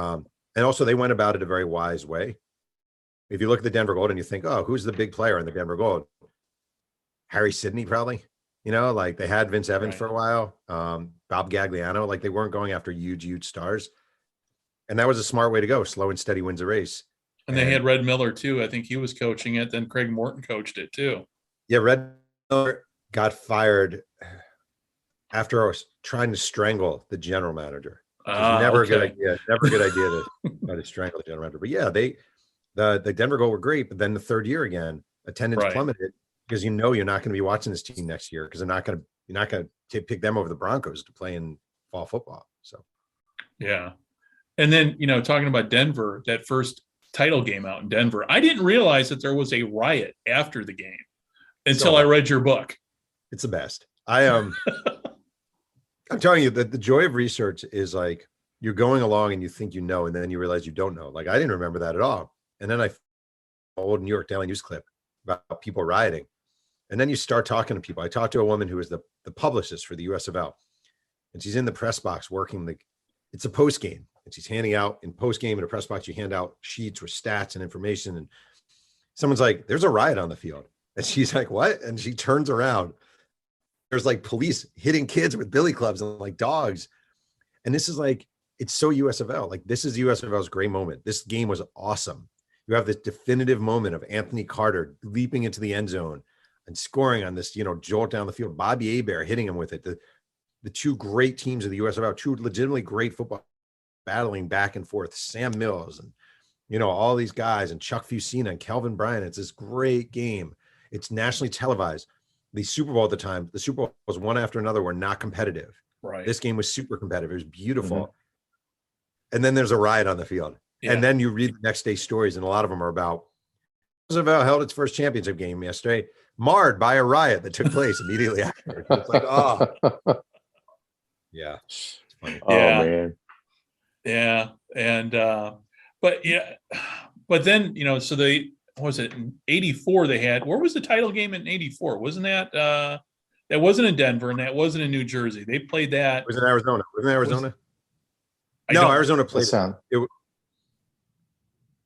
And also they went about it a very wise way. If you look at the Denver Gold and you think, oh, who's the big player in the Denver Gold? Harry Sidney, probably. Like they had Vince Evans for a while, Bob Gagliano. Like they weren't going after huge stars. And that was a smart way to go. Slow and steady wins a race. And they had Red Miller too. I think he was coaching it. Then Craig Morton coached it too. Yeah, Red Miller got fired after trying to strangle the general manager. Never a good idea. Never a good idea to try to strangle the general manager. But yeah, the Denver Gold were great. But then the third year again, attendance plummeted because you're not going to be watching this team next year because you're not going to pick them over the Broncos to play in fall football. So yeah, and then talking about Denver, that first title game out in Denver, I didn't realize that there was a riot after the game until I read your book. It's the best. I'm telling you that the joy of research is like you're going along and you think and then you realize you don't know. Like I didn't remember that at all. And then I old New York Daily News clip about people rioting. And then you start talking to people. I talked to a woman who was the publicist for the USFL, and she's in the press box working it's a post game, and she's handing out in post game in a press box. You hand out sheets with stats and information, and someone's like, "There's a riot on the field," and she's like, "What?" And she turns around. There's like police hitting kids with billy clubs and like dogs, and this is like it's so USFL. Like this is USFL's great moment. This game was awesome. You have this definitive moment of Anthony Carter leaping into the end zone and scoring on this, jolt down the field. Bobby Hebert hitting him with it. The two great teams of the USFL, two legitimately great football battling back and forth. Sam Mills and, all these guys and Chuck Fusina and Kelvin Bryant. It's this great game. It's nationally televised. The Super Bowl at the time, the Super Bowls one after another were not competitive. Right. This game was super competitive. It was beautiful. Mm-hmm. And then there's a riot on the field. Yeah. And then you read the next day stories, and a lot of them are about Roosevelt held its first championship game yesterday, marred by a riot that took place immediately after. It's like, oh, yeah, it's funny. Oh man. Yeah. And, but yeah, but then, so they, what was it in 84 they had, where was the title game in 84? Wasn't that, that wasn't in Denver and that wasn't in New Jersey. They played that. It was in Arizona. Wasn't it Arizona? No, Arizona played.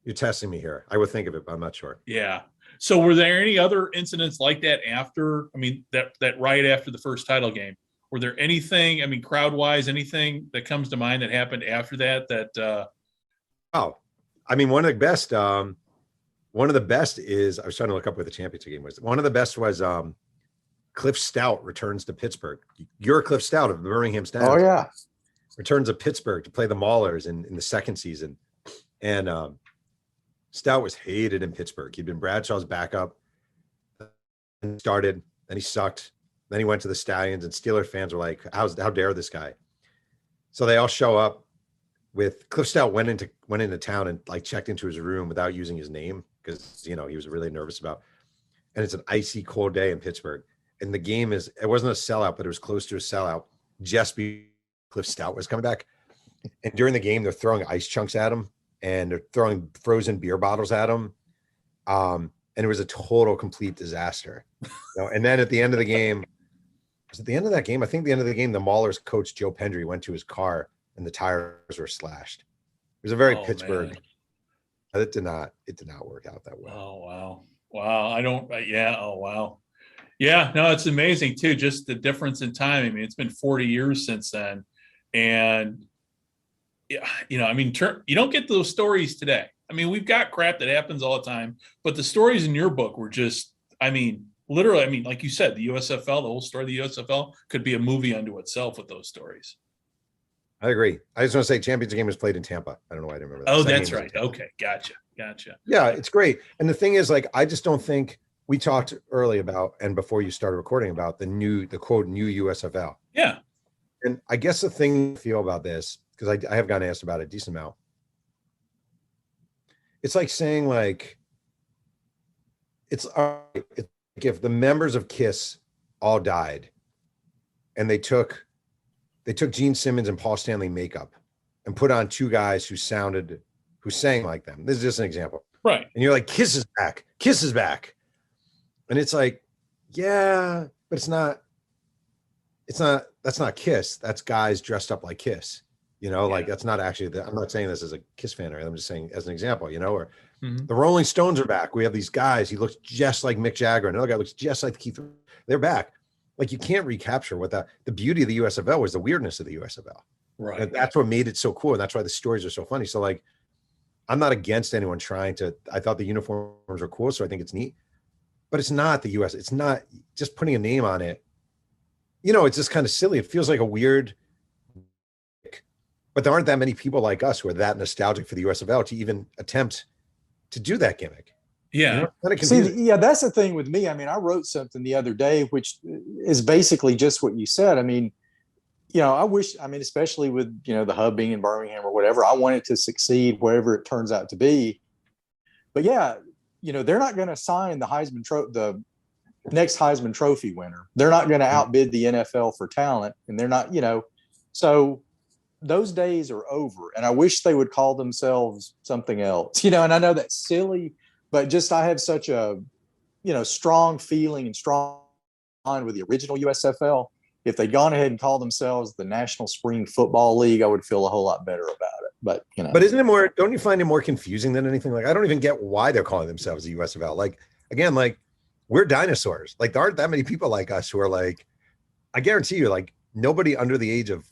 You're testing me here. I would think of it, but I'm not sure. Yeah. So were there any other incidents like that after, that riot after the first title game? Were there anything, crowd wise, anything that comes to mind that happened after that? One of the best is, I was trying to look up what the championship game was. One of the best was Cliff Stout returns to Pittsburgh. You're Cliff Stout of the Birmingham Stallions. Oh yeah. Returns to Pittsburgh to play the Maulers in the second season. And Stout was hated in Pittsburgh. He'd been Bradshaw's backup. Started, then he sucked. Then he went to the Stallions, and Steeler fans were like, how dare this guy? So they all show up with Cliff Stout went into town and like checked into his room without using his name because he was really nervous about. And it's an icy cold day in Pittsburgh. And the game it wasn't a sellout, but it was close to a sellout just because Cliff Stout was coming back. And during the game, they're throwing ice chunks at him and they're throwing frozen beer bottles at him. And it was a total, complete disaster. And then at the end of the game, I think at the end of the game, the Maulers coach, Joe Pendry, went to his car and the tires were slashed. It was a very Pittsburgh. Man. It did not work out that well. Oh, wow. Wow. Oh, wow. Yeah, no, it's amazing too. Just the difference in time. It's been 40 years since then. And yeah, you don't get those stories today. We've got crap that happens all the time, but the stories in your book were just, literally, like you said, the USFL, the whole story of the USFL could be a movie unto itself with those stories. I agree. I just want to say championship game was played in Tampa. I don't know why I didn't remember that. Oh, that's right. Okay. Gotcha. Yeah, it's great. And the thing is, I just don't think we talked early about, and before you started recording, about the quote, new USFL. Yeah. And I guess the thing I feel about this, because I have gotten asked about it a decent amount. It's like saying it's like if the members of KISS all died and they took Gene Simmons and Paul Stanley makeup and put on two guys who sang like them. This is just an example. Right. And you're like, KISS is back. KISS is back. And it's like, yeah, but that's not KISS. That's guys dressed up like KISS. That's not actually I'm not saying this as a KISS fan, right? I'm just saying as an example, or the Rolling Stones are back. We have these guys. He looks just like Mick Jagger. Another guy looks just like Keith. They're back. Like, you can't recapture what the beauty of the USFL was, the weirdness of the USFL. Right. And that's what made it so cool. And that's why the stories are so funny. So I'm not against anyone I thought the uniforms were cool. So I think it's neat, but it's not the US. It's not just putting a name on it. It's just kind of silly. It feels like a weird, but there aren't that many people like us who are that nostalgic for the USFL to even attempt to do that gimmick. Yeah. See, that's the thing with me. I wrote something the other day, which is basically just what you said. I wish, especially with, the hub being in Birmingham or whatever, I want it to succeed wherever it turns out to be. But yeah, they're not going to sign the next Heisman Trophy winner. They're not going to outbid the NFL for talent. And they're not, so those days are over. And I wish they would call themselves something else, and I know that's silly, but just, I have such a, strong feeling and strong on with the original USFL. If they'd gone ahead and called themselves the National Spring Football League, I would feel a whole lot better about it. But, but isn't it more, don't you find it more confusing than anything? I don't even get why they're calling themselves the USFL. Again, we're dinosaurs. There aren't that many people like us who are I guarantee you, nobody under the age of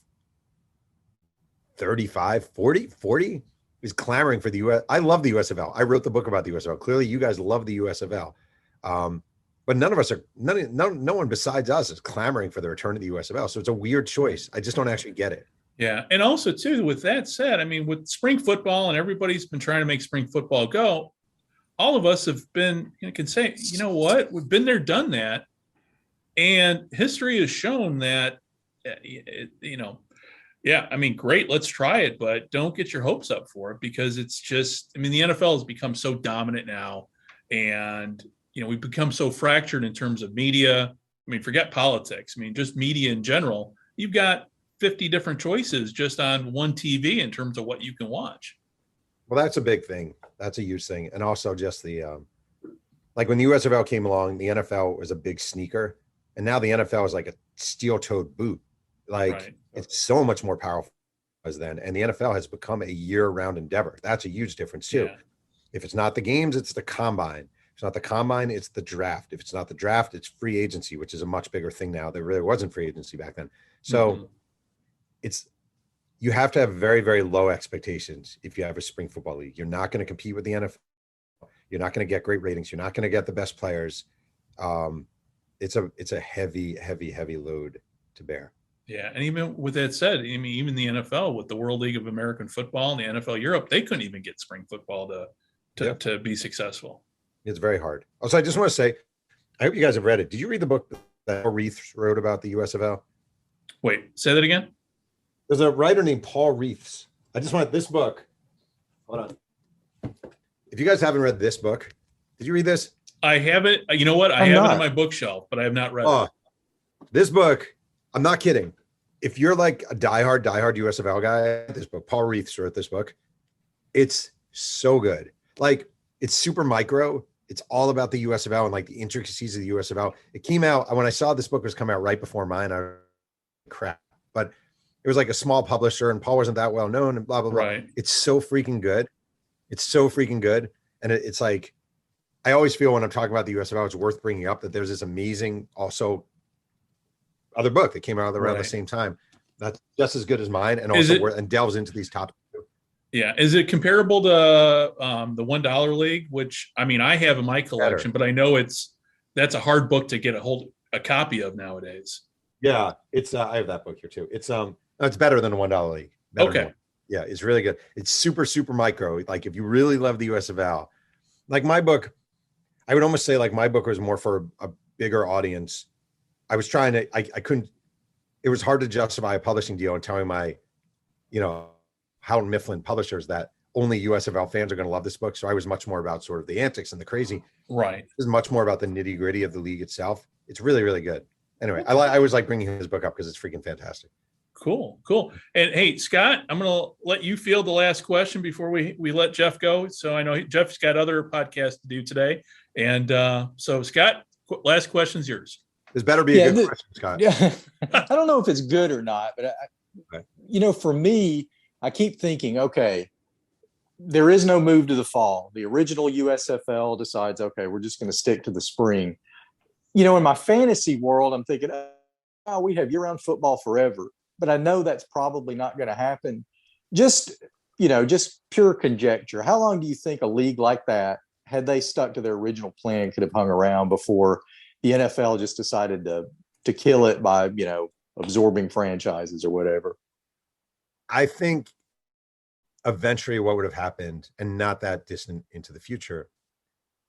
35, 40 is clamoring for the US. I love the USFL. I wrote the book about the USFL. Clearly you guys love the USFL. But none of us are, no one besides us is clamoring for the return of the USFL. So it's a weird choice. I just don't actually get it. Yeah. And also too, with that said, with spring football, and everybody's been trying to make spring football go, all of us have been, can say, what, we've been there, done that. And history has shown that, Yeah, I mean, great. Let's try it, but don't get your hopes up for it because it's just, I mean, the NFL has become so dominant now. And, we've become so fractured in terms of media. I mean, forget politics. I mean, just media in general. You've got 50 different choices just on one TV in terms of what you can watch. Well, that's a big thing. That's a huge thing. And also just the, like when the USFL came along, the NFL was a big sneaker. And now the NFL is like a steel-toed boot. Like Right. It's so much more powerful as then. And the NFL has become a year-round endeavor. That's a huge difference too. Yeah. If it's not the games, it's the combine. If it's not the combine, it's the draft. If it's not the draft, it's free agency, which is a much bigger thing now. There really wasn't free agency back then. So you have to have very, very low expectations if you have a spring football league. You're not going to compete with the NFL. You're not going to get great ratings. You're not going to get the best players. It's a heavy, heavy, heavy load to bear. Yeah. And even with that said, I mean, even the NFL with the World League of American Football and the NFL Europe, they couldn't even get spring football to be successful. It's very hard. Also, I just want to say, I hope you guys have read it. Did you read the book that Paul Reiths wrote about the USFL? Wait, say that again? There's a writer named Paul Reiths. I just want this book. Hold on. If you guys haven't read this book, did you read this? I haven't. You know what? I have it on my bookshelf, but I have not read it. This book, I'm not kidding. If you're like a diehard USFL guy, this book, Paul Reiths wrote this book. It's so good. Like, it's super micro. It's all about the USFL and like the intricacies of the USFL. It came out when I saw this book was coming out right before mine. I crap, but it was like a small publisher and Paul wasn't that well known and blah, blah, blah. Right. It's so freaking good. It's so freaking good. And it's like, I always feel when I'm talking about the USFL, it's worth bringing up that there's this amazing also other book that came out around the same time. That's just as good as mine. And also and delves into these topics. Yeah. Is it comparable to the $1 League, which I mean, I have in my collection, but I know that's a hard book to get a copy of nowadays. Yeah. It's I have that book here too. It's better than a $1 League. Okay. Yeah. It's really good. It's super, super micro. Like if you really love the USFL, like my book, I would almost say like my book was more for a bigger audience. I was trying to, I couldn't, it was hard to justify a publishing deal and telling my, Howard Mifflin publishers that only USFL fans are going to love this book. So I was much more about sort of the antics and the crazy. Right. This is much more about the nitty gritty of the league itself. It's really, really good. Anyway, I always like bringing his book up because it's freaking fantastic. Cool. And hey, Scott, I'm going to let you field the last question before we let Jeff go. So I know Jeff's got other podcasts to do today. And so Scott, last question's yours. This better be a good question, Scott. Yeah. I don't know if it's good or not, but for me, I keep thinking, okay, there is no move to the fall. The original USFL decides, okay, we're just going to stick to the spring. In my fantasy world, I'm thinking, oh, we have year-round football forever. But I know that's probably not going to happen. Just pure conjecture. How long do you think a league like that, had they stuck to their original plan, could have hung around before the NFL just decided to kill it by, absorbing franchises or whatever? I think eventually what would have happened, and not that distant into the future,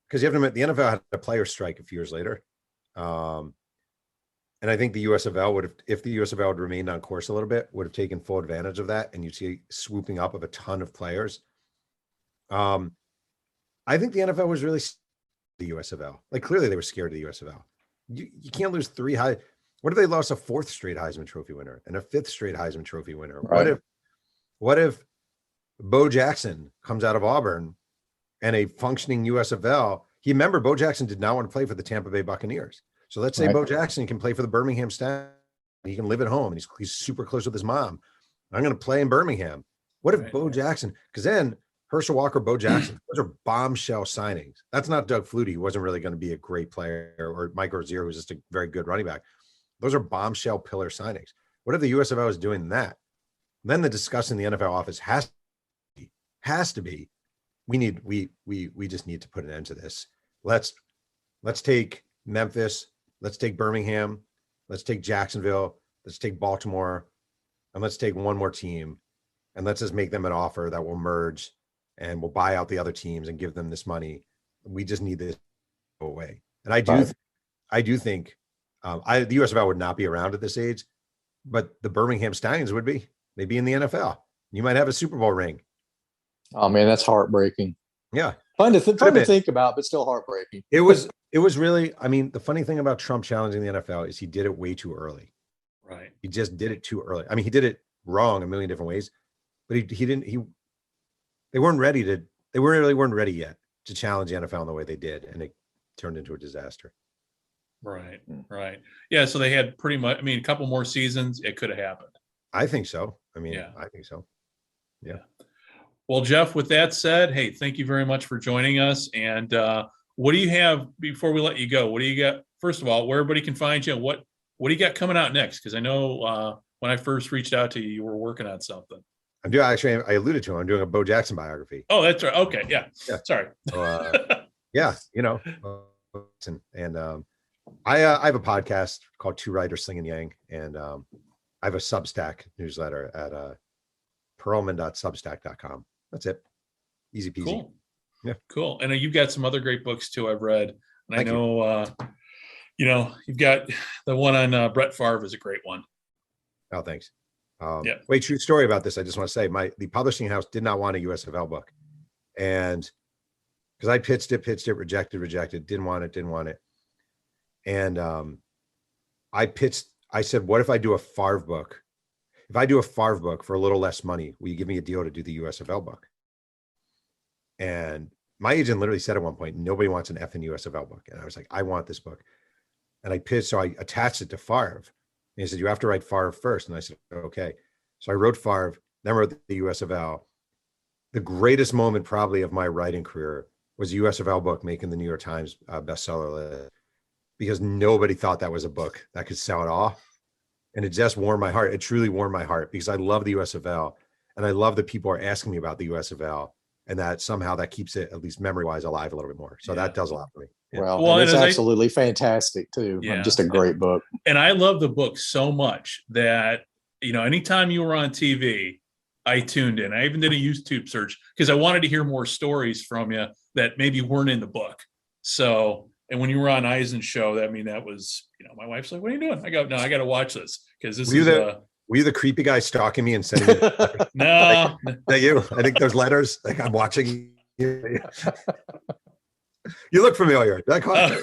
because you have to admit the NFL had a player strike a few years later. And I think the USFL would have, if the USFL had remained on course a little bit, would have taken full advantage of that. And you see swooping up of a ton of players. I think the NFL was really the USFL. Like clearly they were scared of the USFL. You can't lose three high. What if they lost a fourth straight Heisman Trophy winner and a fifth straight Heisman Trophy winner? Right. What if Bo Jackson comes out of Auburn and a functioning USFL? Remember, Bo Jackson did not want to play for the Tampa Bay Buccaneers. So let's say Bo Jackson can play for the Birmingham Stallions. He can live at home and he's super close with his mom. I'm going to play in Birmingham. What if Bo Jackson, because then Herschel Walker, Bo Jackson, those are bombshell signings. That's not Doug Flutie, who wasn't really going to be a great player, or Mike Rozier, who's just a very good running back. Those are bombshell pillar signings. What if the USFL is doing that? Then the discussion in the NFL office has to be, we just need to put an end to this. Let's take Memphis, let's take Birmingham, let's take Jacksonville, let's take Baltimore, and let's take one more team, and let's just make them an offer that will merge and we'll buy out the other teams and give them this money. We just need this to go away. And I do think the USFL would not be around at this age, but the Birmingham Stallions would be. maybe in the NFL. You might have a Super Bowl ring. Oh man, that's heartbreaking. Yeah. Fun to think about, but still heartbreaking. It was really, I mean, the funny thing about Trump challenging the NFL is he did it way too early. Right. He just did it too early. I mean, he did it wrong a million different ways, but they weren't ready yet to challenge the NFL in the way they did. And it turned into a disaster. Right. Right. Yeah. So they had pretty much, I mean, a couple more seasons, it could have happened. I think so. I think so. Yeah. Well, Jeff, with that said, hey, thank you very much for joining us. And what do you have before we let you go? What do you got? First of all, where everybody can find you, and what do you got coming out next? Because I know when I first reached out to you, you were working on something. I alluded to him. I'm doing a Bo Jackson biography. Oh, that's right. Okay. Yeah. Sorry. So, yeah, and I have a podcast called Two Writers Sling and Yang, and I have a Substack newsletter at Pearlman.substack.com. That's it. Easy peasy. Cool. Yeah. Cool. And you've got some other great books too, I've read. And I know, you've got the one on Brett Favre is a great one. Oh, thanks. Yeah. Wait, true story about this. I just want to say the publishing house did not want a USFL book. And because I pitched it, rejected, didn't want it. And I said, what if I do a Favre book? If I do a Favre book for a little less money, will you give me a deal to do the USFL book? And my agent literally said at one point, nobody wants an effing USFL book. And I was like, I want this book. And I pitched, so I attached it to Favre. And he said, you have to write Favre first. And I said, okay. So I wrote Favre, then wrote the USFL. The greatest moment probably of my writing career was a USFL book making the New York Times bestseller list, because nobody thought that was a book that could sell at all. And it just warmed my heart. It truly warmed my heart, because I love the USFL and I love that people are asking me about the USFL, and that somehow that keeps it, at least memory wise, alive a little bit more. So that does a lot for me. Yeah. Well, it's absolutely fantastic too. Yeah. Just a great book. And I love the book so much that, anytime you were on TV, I tuned in. I even did a YouTube search because I wanted to hear more stories from you that maybe weren't in the book. So, and when you were on Eisen's show, that was, my wife's like, what are you doing? I go, no, I got to watch this because this were you the creepy guy stalking me and sending me? No. That you? I think those letters, like I'm watching you. You look familiar. Did I call it?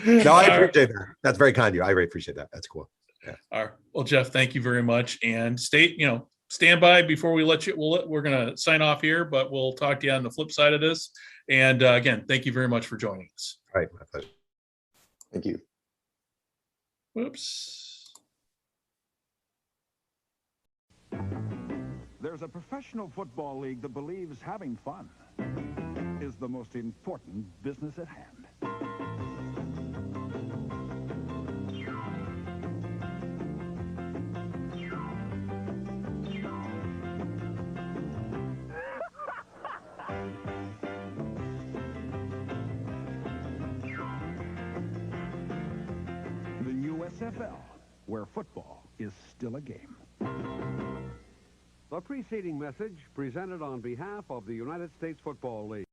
No, I appreciate that. That's very kind of you. I really appreciate that. That's cool. Yeah. All right. Well, Jeff, thank you very much. And stand by before we let you. We're going to sign off here, but we'll talk to you on the flip side of this. And again, thank you very much for joining us. All right. My pleasure. Thank you. Whoops. There's a professional football league that believes having fun is the most important business at hand. The USFL, where football is still a game. The preceding message presented on behalf of the United States Football League.